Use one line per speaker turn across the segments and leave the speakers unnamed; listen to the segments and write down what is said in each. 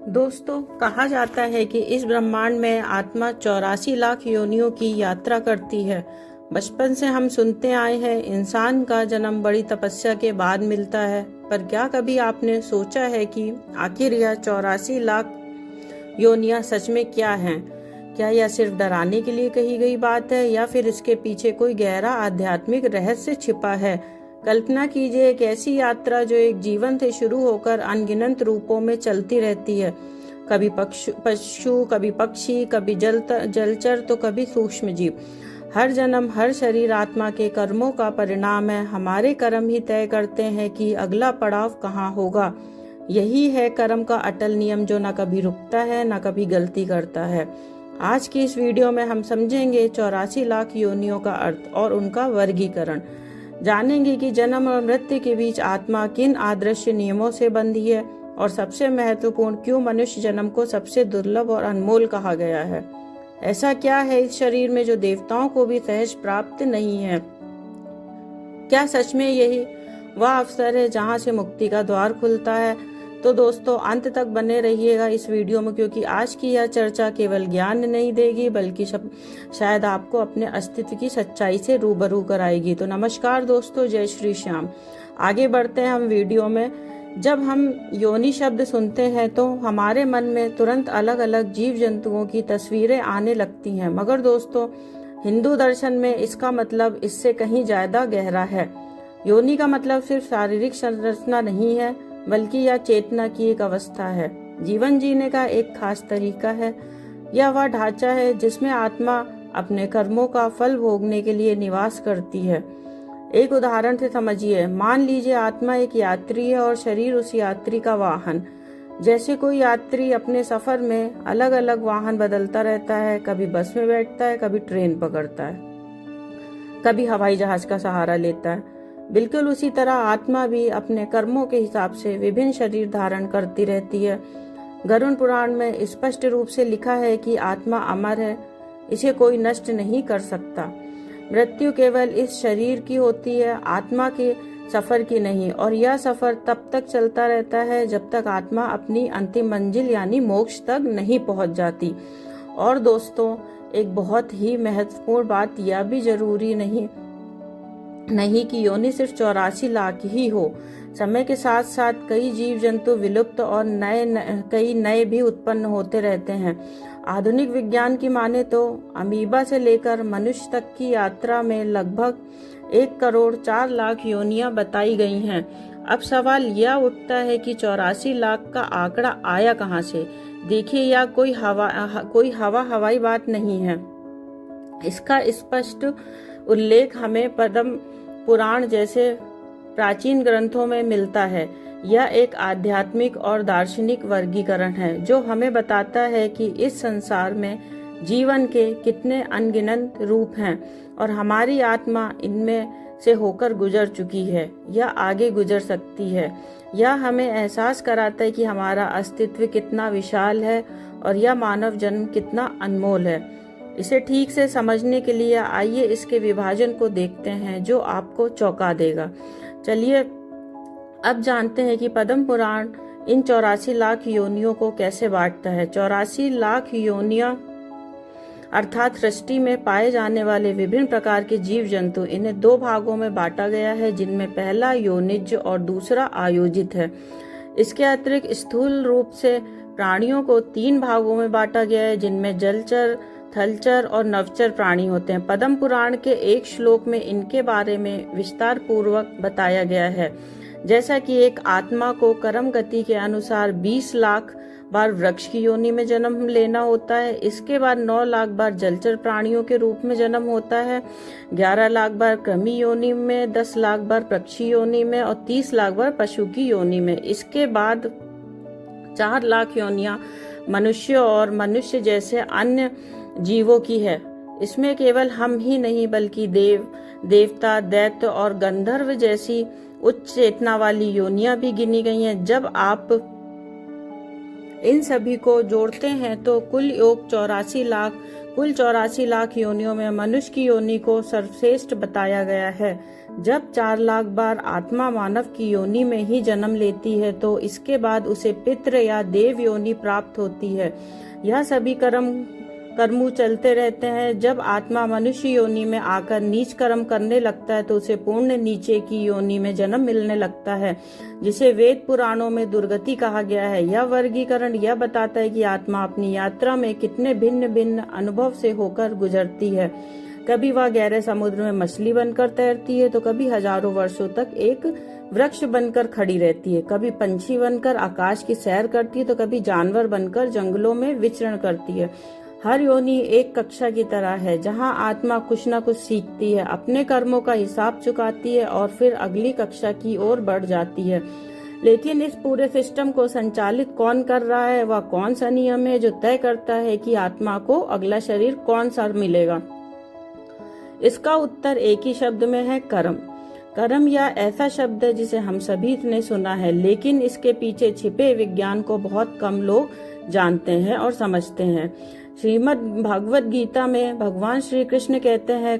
दोस्तों, कहा जाता है कि इस ब्रह्मांड में आत्मा 84 लाख योनियों की यात्रा करती है। बचपन से हम सुनते आए हैं इंसान का जन्म बड़ी तपस्या के बाद मिलता है, पर क्या कभी आपने सोचा है कि आखिर यह 84 लाख योनियां सच में क्या हैं? क्या यह सिर्फ डराने के लिए कही गई बात है या फिर इसके पीछे कोई गहरा आध्यात्मिक रहस्य छिपा है? कल्पना कीजिए एक ऐसी यात्रा जो एक जीवन से शुरू होकर अनगिनत रूपों में चलती रहती है। कभी पशु, कभी पक्षी, कभी जलचर तो कभी सूक्ष्म जीव। हर जन्म, हर शरीर आत्मा के कर्मों का परिणाम है। हमारे कर्म ही तय करते हैं कि अगला पड़ाव कहाँ होगा। यही है कर्म का अटल नियम जो न कभी रुकता है न कभी गलती करता है। आज की इस वीडियो में हम समझेंगे 84 लाख योनियों का अर्थ और उनका वर्गीकरण। जानेंगे कि जन्म और मृत्यु के बीच आत्मा किन आदर्श नियमों से बंधी है और सबसे महत्वपूर्ण, क्यों मनुष्य जन्म को सबसे दुर्लभ और अनमोल कहा गया है। ऐसा क्या है इस शरीर में जो देवताओं को भी सहज प्राप्त नहीं है? क्या सच में यही वह अवसर है जहां से मुक्ति का द्वार खुलता है? तो दोस्तों, अंत तक बने रहिएगा इस वीडियो में, क्योंकि आज की यह चर्चा केवल ज्ञान नहीं देगी बल्कि शायद आपको अपने अस्तित्व की सच्चाई से रूबरू कराएगी। तो नमस्कार दोस्तों, जय श्री श्याम। आगे बढ़ते हैं हम वीडियो में। जब हम योनि शब्द सुनते हैं तो हमारे मन में तुरंत अलग अलग जीव जंतुओं की तस्वीरें आने लगती हैं, मगर दोस्तों हिंदू दर्शन में इसका मतलब इससे कहीं ज्यादा गहरा है। योनि का मतलब सिर्फ शारीरिक संरचना नहीं है, बल्कि यह चेतना की एक अवस्था है, जीवन जीने का एक खास तरीका है। यह वह ढांचा है जिसमें आत्मा अपने कर्मों का फल भोगने के लिए निवास करती है। एक उदाहरण से समझिए। मान लीजिए आत्मा एक यात्री है और शरीर उस यात्री का वाहन। जैसे कोई यात्री अपने सफर में अलग अलग वाहन बदलता रहता है, कभी बस में बैठता है, कभी ट्रेन पकड़ता है, कभी हवाई जहाज का सहारा लेता है। बिल्कुल उसी तरह आत्मा भी अपने कर्मों के हिसाब से विभिन्न शरीर धारण करती रहती है। गरुड़ पुराण में स्पष्ट रूप से लिखा है कि आत्मा अमर है, इसे कोई नष्ट नहीं कर सकता। मृत्यु केवल इस शरीर की होती है, आत्मा के सफर की नहीं, और यह सफर तब तक चलता रहता है जब तक आत्मा अपनी अंतिम मंजिल यानी मोक्ष तक नहीं पहुंच जाती। और दोस्तों, एक बहुत ही महत्वपूर्ण बात यह भी जरूरी नहीं कि योनि सिर्फ 84 लाख ही हो। समय के साथ साथ कई जीव जंतु विलुप्त और कई नए भी उत्पन्न होते रहते हैं। आधुनिक विज्ञान की माने तो अमीबा से लेकर मनुष्य तक की यात्रा में लगभग 1 करोड़ 4 लाख योनियां बताई गई हैं। अब सवाल यह उठता है कि 84 लाख का आंकड़ा आया कहां से? देखिए, यह कोई हवाई बात नहीं है। इसका स्पष्ट उल्लेख हमें पद्म पुराण जैसे प्राचीन ग्रंथों में मिलता है। यह एक आध्यात्मिक और दार्शनिक वर्गीकरण है जो हमें बताता है कि इस संसार में जीवन के कितने अनगिनत रूप हैं और हमारी आत्मा इनमें से होकर गुजर चुकी है या आगे गुजर सकती है। यह हमें एहसास कराता है कि हमारा अस्तित्व कितना विशाल है और यह मानव जन्म कितना अनमोल है। इसे ठीक से समझने के लिए आइए इसके विभाजन को देखते हैं जो आपको चौंका देगा। चलिए अब जानते हैं कि पद्म पुराण इन 84 लाख योनियों को कैसे बांटता है। 84 लाख योनियां अर्थात सृष्टि में पाए जाने वाले विभिन्न प्रकार के जीव जंतु, इन्हें 2 भागों में बांटा गया है, जिनमें पहला योनिज और दूसरा आयोजित है। इसके अतिरिक्त स्थूल रूप से प्राणियों को 3 भागों में बांटा गया है, जिनमें जलचर, थलचर और नवचर प्राणी होते हैं। पद्म पुराण के एक श्लोक में इनके बारे में विस्तार पूर्वक बताया गया है, जैसा कि एक आत्मा को कर्म गति के अनुसार 20 लाख बार वृक्ष की योनि में जन्म लेना होता है। इसके बाद 9 लाख बार जलचर प्राणियों के रूप में जन्म होता है, 11 लाख बार कृमि योनि में, 10 लाख बार पक्षी योनि में और 30 लाख बार पशु की योनि में। इसके बाद 4 लाख योनियां मनुष्य और मनुष्य जैसे अन्य जीवों की है। इसमें केवल हम ही नहीं बल्कि देवता, दैत्य और गंधर्व जैसी उच्च चेतना वाली योनियां भी गिनी गई हैं। जब आप इन सभी को जोड़ते हैं तो कुल 84 लाख योनियों में मनुष्य की योनि को सर्वश्रेष्ठ बताया गया है। जब 4 लाख बार आत्मा मानव की योनि में ही जन्म लेती है तो इसके बाद उसे पितृ या देव योनि प्राप्त होती है। यह सभी कर्म चलते रहते हैं। जब आत्मा मनुष्य योनि में आकर नीच कर्म करने लगता है तो उसे पूर्ण नीचे की योनि में जन्म मिलने लगता है, जिसे वेद पुराणों में दुर्गति कहा गया है। यह वर्गीकरण यह बताता है कि आत्मा अपनी यात्रा में कितने भिन्न भिन्न अनुभव से होकर गुजरती है। कभी वह गहरे समुद्र में मछली बनकर तैरती है तो कभी हजारों वर्षों तक एक वृक्ष बनकर खड़ी रहती है, कभी पंछी बनकर आकाश की सैर करती है तो कभी जानवर बनकर जंगलों में विचरण करती है। हर योनि एक कक्षा की तरह है जहां आत्मा कुछ न कुछ सीखती है, अपने कर्मों का हिसाब चुकाती है और फिर अगली कक्षा की ओर बढ़ जाती है। लेकिन इस पूरे सिस्टम को संचालित कौन कर रहा है? वह कौन सा नियम है जो तय करता है कि आत्मा को अगला शरीर कौन सा मिलेगा? इसका उत्तर एक ही शब्द में है, कर्म। कर्म यह ऐसा शब्द है जिसे हम सभी ने सुना है, लेकिन इसके पीछे छिपे विज्ञान को बहुत कम लोग जानते हैं और समझते हैं। श्रीमद् भगवद गीता में भगवान श्री कृष्ण कहते हैं,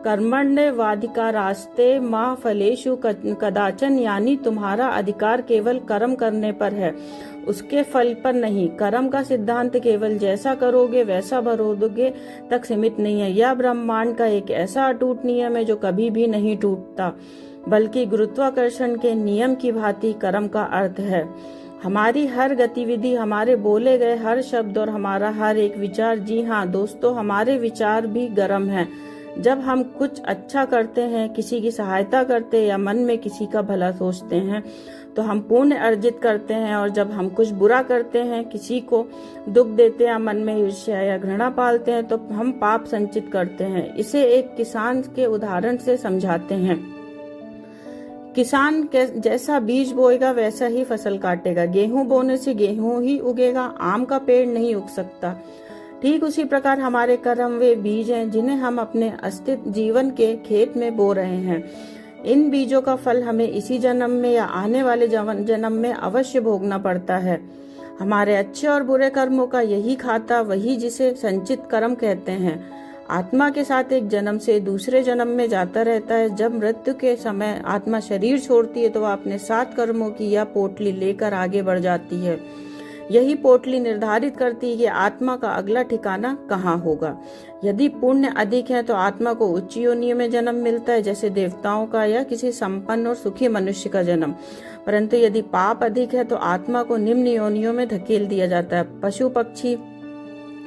कर्मण्येवाधिकारास्ते मा फलेषु कदाचन, यानी तुम्हारा अधिकार केवल कर्म करने पर है, उसके फल पर नहीं। कर्म का सिद्धांत केवल जैसा करोगे वैसा भरोगे तक सीमित नहीं है। यह ब्रह्मांड का एक ऐसा अटूट नियम है जो कभी भी नहीं टूटता, बल्कि गुरुत्वाकर्षण के नियम की भांति कर्म का अर्थ है। हमारी हर गतिविधि, हमारे बोले गए हर शब्द और हमारा हर एक विचार, जी हाँ दोस्तों, हमारे विचार भी कर्म हैं। जब हम कुछ अच्छा करते हैं, किसी की सहायता करते हैं या मन में किसी का भला सोचते हैं तो हम पुण्य अर्जित करते हैं, और जब हम कुछ बुरा करते हैं, किसी को दुख देते हैं या मन में ईर्ष्या या घृणा पालते हैं तो हम पाप संचित करते हैं। इसे एक किसान के उदाहरण से समझाते हैं। किसान जैसा बीज बोएगा वैसा ही फसल काटेगा। गेहूं बोने से गेहूं ही उगेगा, आम का पेड़ नहीं उग सकता। ठीक उसी प्रकार हमारे कर्म वे बीज हैं जिन्हें हम अपने अस्तित्व जीवन के खेत में बो रहे हैं। इन बीजों का फल हमें इसी जन्म में या आने वाले जन्म में अवश्य भोगना पड़ता है। हमारे अच्छे और बुरे कर्मों का यही खाता वही जिसे संचित कर्म कहते हैं। आत्मा के साथ एक जन्म से दूसरे जन्म में जाता रहता है। जब मृत्यु के समय आत्मा शरीर छोड़ती है तो वह अपने साथ कर्मों की यह पोटली लेकर आगे बढ़ जाती है। यही पोटली निर्धारित करती है कि आत्मा का अगला ठिकाना कहाँ होगा। यदि पुण्य अधिक है तो आत्मा को उच्च योनि में जन्म मिलता है, जैसे देवताओं का या किसी संपन्न और सुखी मनुष्य का जन्म। परंतु यदि पाप अधिक है तो आत्मा को निम्न योनियों में धकेल दिया जाता है। पशु पक्षी,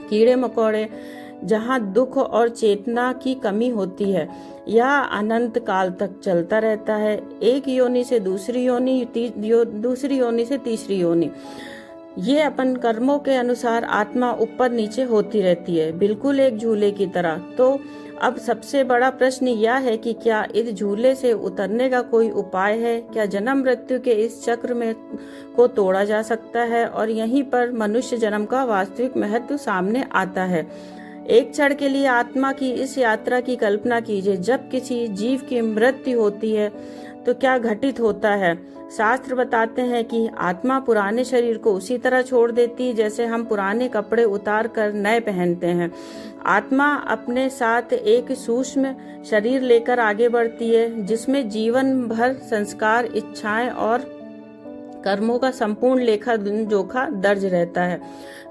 कीड़े मकोड़े, जहाँ दुख और चेतना की कमी होती है, यह अनंत काल तक चलता रहता है। एक योनि से दूसरी योनि, दूसरी योनि से तीसरी योनि। ये अपन कर्मों के अनुसार आत्मा ऊपर नीचे होती रहती है, बिल्कुल एक झूले की तरह। तो अब सबसे बड़ा प्रश्न यह है कि क्या इस झूले से उतरने का कोई उपाय है? क्या जन्म मृत्यु के इस चक्र में को तोड़ा जा सकता है? और यहीं पर मनुष्य जन्म का वास्तविक महत्व सामने आता है। एक क्षण के लिए आत्मा की इस यात्रा की कल्पना कीजिए। जब किसी जीव की मृत्यु होती है तो क्या घटित होता है? शास्त्र बताते हैं कि आत्मा पुराने शरीर को उसी तरह छोड़ देती है जैसे हम पुराने कपड़े उतार कर नए पहनते हैं। आत्मा अपने साथ एक सूक्ष्म शरीर लेकर आगे बढ़ती है जिसमें जीवन भर संस्कार, इच्छाएं और कर्मों का संपूर्ण लेखा जोखा दर्ज रहता है।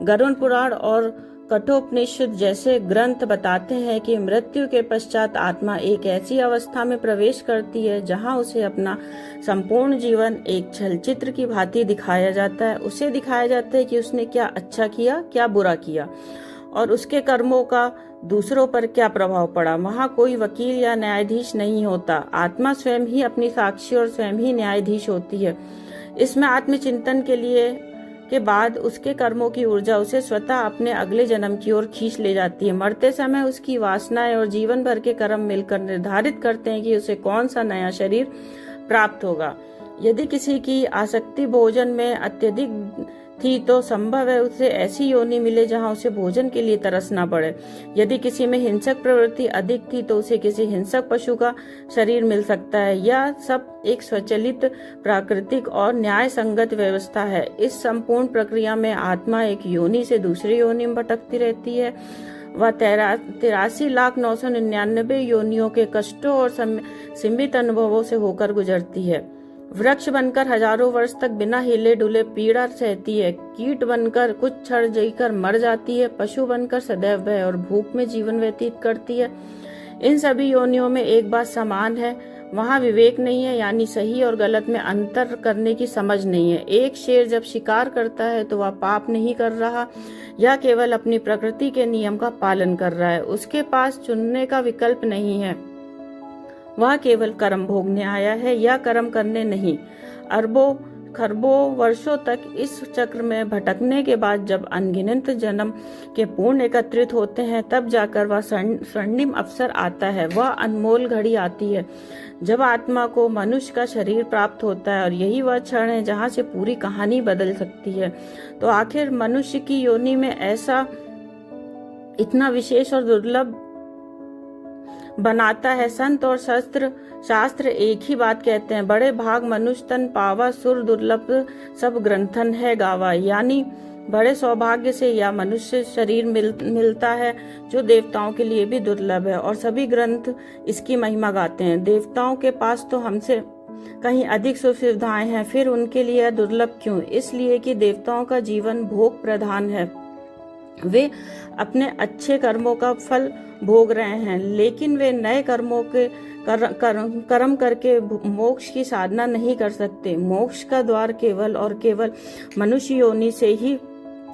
गरुड़ पुराण और कठोपनिषद जैसे ग्रंथ बताते हैं कि मृत्यु के पश्चात आत्मा एक ऐसी अवस्था में प्रवेश करती है जहां उसे अपना संपूर्ण जीवन एक चलचित्र की भांति दिखाया जाता है। उसे दिखाया जाता है कि उसने क्या अच्छा किया, क्या बुरा किया और उसके कर्मों का दूसरों पर क्या प्रभाव पड़ा। वहां कोई वकील या न्यायाधीश नहीं होता। आत्मा स्वयं ही अपनी साक्षी और स्वयं ही न्यायाधीश होती है। इसमें आत्मचिंतन के बाद उसके कर्मों की ऊर्जा उसे स्वतः अपने अगले जन्म की ओर खींच ले जाती है। मरते समय उसकी वासनाएं और जीवन भर के कर्म मिलकर निर्धारित करते हैं कि उसे कौन सा नया शरीर प्राप्त होगा। यदि किसी की आसक्ति भोजन में अत्यधिक थी तो संभव है उसे ऐसी योनि मिले जहां उसे भोजन के लिए तरस ना पड़े। यदि किसी में हिंसक प्रवृत्ति अधिक थी तो उसे किसी हिंसक पशु का शरीर मिल सकता है। यह सब एक स्वचालित, प्राकृतिक और न्याय संगत व्यवस्था है। इस संपूर्ण प्रक्रिया में आत्मा एक योनि से दूसरी योनि में भटकती रहती है। वह 83,999 योनियों के कष्टों और सीमित अनुभवों से होकर गुजरती है। वृक्ष बनकर हजारों वर्ष तक बिना हिले डुले पीड़ा सहती है, कीट बनकर कुछ क्षण जीकर मर जाती है, पशु बनकर सदैव भय और भूख में जीवन व्यतीत करती है। इन सभी योनियों में एक बात समान है, वहाँ विवेक नहीं है, यानी सही और गलत में अंतर करने की समझ नहीं है। एक शेर जब शिकार करता है तो वह पाप नहीं कर रहा, यह केवल अपनी प्रकृति के नियम का पालन कर रहा है। उसके पास चुनने का विकल्प नहीं है, वह केवल कर्म भोगने आया है या कर्म करने नहीं। अरबों खरबों वर्षों तक इस चक्र में भटकने के बाद जब अनगिनत जन्म के पूर्ण एकत्रित होते हैं, तब जाकर वह स्वर्णिम अवसर आता है, वह अनमोल घड़ी आती है जब आत्मा को मनुष्य का शरीर प्राप्त होता है। और यही वह क्षण है जहाँ से पूरी कहानी बदल सकती है। तो आखिर मनुष्य की योनि में ऐसा इतना विशेष और दुर्लभ बनाता है। संत और शास्त्र एक ही बात कहते हैं, बड़े भाग मनुष्य तन पावा, सुर दुर्लभ सब ग्रंथन है गावा। यानी बड़े सौभाग्य से या मनुष्य शरीर मिलता है जो देवताओं के लिए भी दुर्लभ है, और सभी ग्रंथ इसकी महिमा गाते हैं। देवताओं के पास तो हमसे कहीं अधिक सुख सुविधाएं हैं, फिर उनके लिए दुर्लभ क्यों? इसलिए कि देवताओं का जीवन भोग प्रधान है, वे अपने अच्छे कर्मों का फल भोग रहे हैं, लेकिन वे नए कर्मों के कर्म करके मोक्ष की साधना नहीं कर सकते। मोक्ष का द्वार केवल और केवल मनुष्य योनि से ही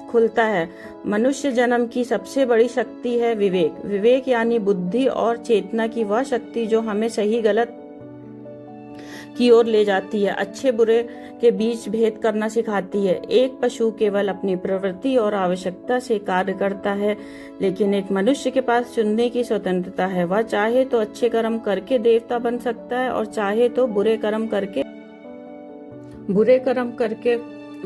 खुलता है। मनुष्य जन्म की सबसे बड़ी शक्ति है विवेक। विवेक यानी बुद्धि और चेतना की वह शक्ति जो हमें सही गलत की ओर ले जाती है, अच्छे बुरे के बीच भेद करना सिखाती है। एक पशु केवल अपनी प्रवृत्ति और आवश्यकता से कार्य करता है, लेकिन एक मनुष्य के पास चुनने की स्वतंत्रता है। वह चाहे तो अच्छे कर्म करके देवता बन सकता है और चाहे तो बुरे कर्म करके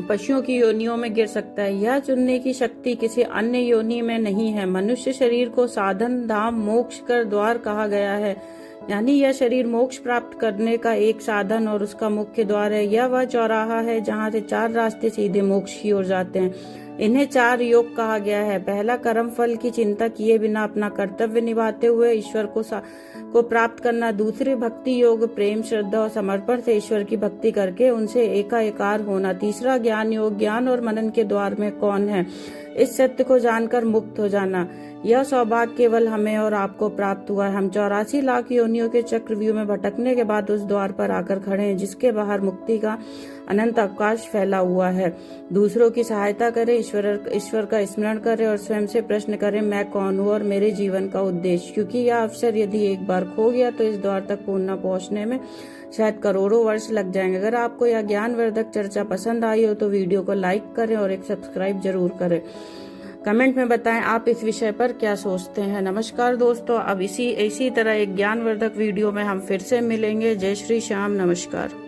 पशुओं की योनियों में गिर सकता है। यह चुनने की शक्ति किसी अन्य योनि में नहीं है। मनुष्य शरीर को साधन, धाम, मोक्ष का द्वार कहा गया है, यानी यह शरीर मोक्ष प्राप्त करने का एक साधन और उसका मुख्य द्वार है। यह वह चौराहा है जहाँ से 4 रास्ते सीधे मोक्ष की ओर जाते हैं। इन्हें 4 योग कहा गया है। पहला, कर्म फल की चिंता किए बिना अपना कर्तव्य निभाते हुए ईश्वर को प्राप्त करना। दूसरे, भक्ति योग, प्रेम, श्रद्धा और समर्पण से ईश्वर की भक्ति करके उनसे एकाकार होना। तीसरा, ज्ञान योग, ज्ञान और मनन के द्वार में कौन है, इस सत्य को जानकर मुक्त हो जाना। यह सौभाग्य केवल हमें और आपको प्राप्त हुआ है। हम 84 लाख योनियों के चक्रव्यूह में भटकने के बाद उस द्वार पर आकर खड़े हैं जिसके बाहर मुक्ति का अनंत अवकाश फैला हुआ है। दूसरों की सहायता करें, ईश्वर का स्मरण करें और स्वयं से प्रश्न करें, मैं कौन हूँ और मेरे जीवन का उद्देश्य। क्योंकि यह अवसर यदि एक बार खो गया तो इस द्वार तक पूर्ण पहुँचने में शायद करोड़ों वर्ष लग जाएंगे। अगर आपको यह ज्ञानवर्धक चर्चा पसंद आई हो तो वीडियो को लाइक करें और एक सब्सक्राइब जरूर करें। कमेंट में बताएं आप इस विषय पर क्या सोचते हैं। नमस्कार दोस्तों, अब इसी तरह एक ज्ञानवर्धक वीडियो में हम फिर से मिलेंगे। जय श्री श्याम, नमस्कार।